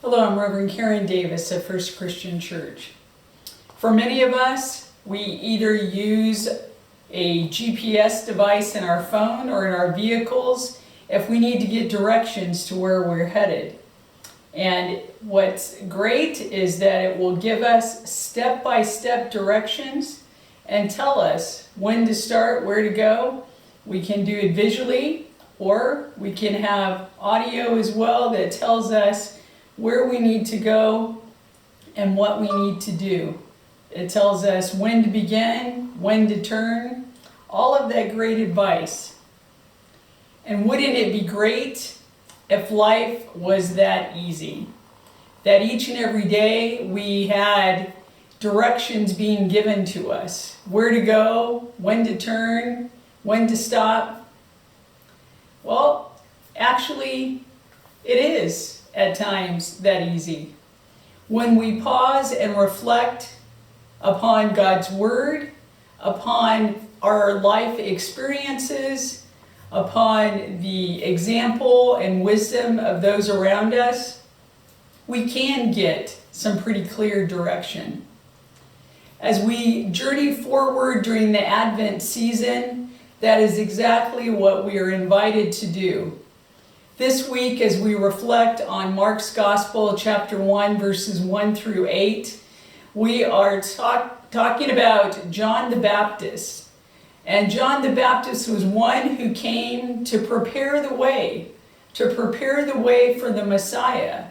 Hello, I'm Reverend Karen Davis of First Christian Church. For many of us, we either use a GPS device in our phone or in our vehicles if we need to get directions to where we're headed. And what's great is that it will give us step-by-step directions and tell us when to start, where to go. We can do it visually, or we can have audio as well that tells us where we need to go and what we need to do. It tells us when to begin, when to turn, all of that great advice. And wouldn't it be great if life was that easy? That each and every day we had directions being given to us. Where to go, when to turn, when to stop. Well, actually, it is at times that easy. When we pause and reflect upon God's Word, upon our life experiences, upon the example and wisdom of those around us, we can get some pretty clear direction. As we journey forward during the Advent season, that is exactly what we are invited to do. This week, as we reflect on Mark's Gospel, chapter 1, verses 1 through 8, we are talking about John the Baptist. And John the Baptist was one who came to prepare the way for the Messiah.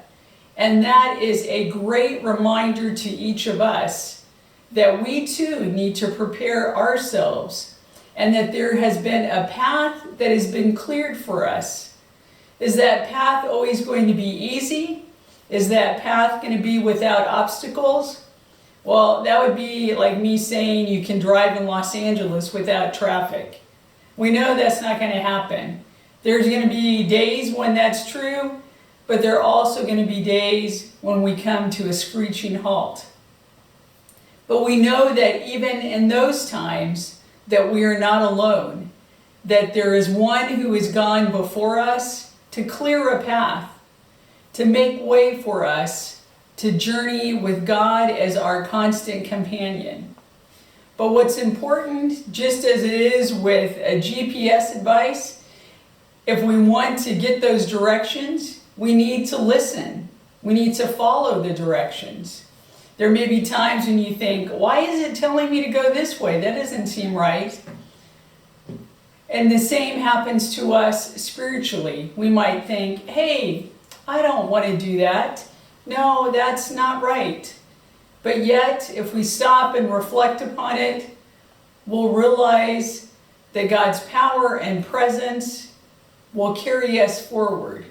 And that is a great reminder to each of us that we too need to prepare ourselves, and that there has been a path that has been cleared for us. Is that path always going to be easy? Is that path going to be without obstacles? Well, that would be like me saying you can drive in Los Angeles without traffic. We know that's not going to happen. There's going to be days when that's true, but there are also going to be days when we come to a screeching halt. But we know that even in those times that we are not alone, that there is one who has gone before us to clear a path, to make way for us to journey with God as our constant companion. But what's important, just as it is with a GPS advice, if we want to get those directions, we need to listen. We need to follow the directions. There may be times when you think, why is it telling me to go this way? That doesn't seem right. And the same happens to us spiritually. We might think, hey, I don't want to do that. No, that's not right. But yet, if we stop and reflect upon it, we'll realize that God's power and presence will carry us forward.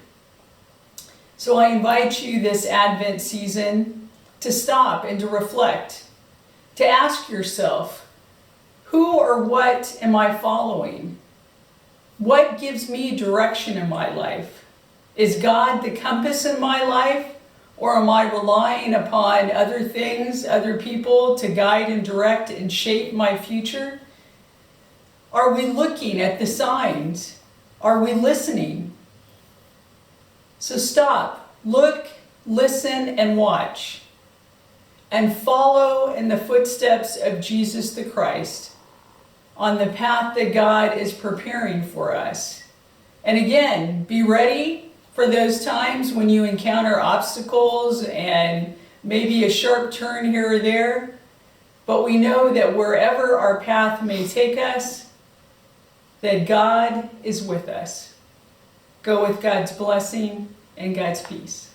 So I invite you this Advent season to stop and to reflect, to ask yourself, who or what am I following? What gives me direction in my life? Is God the compass in my life? Or am I relying upon other things, other people to guide and direct and shape my future? Are we looking at the signs? Are we listening? So stop, look, listen, and watch. And follow in the footsteps of Jesus the Christ on the path that God is preparing for us. And again, be ready for those times when you encounter obstacles and maybe a sharp turn here or there. But we know that wherever our path may take us, that God is with us. Go with God's blessing and God's peace.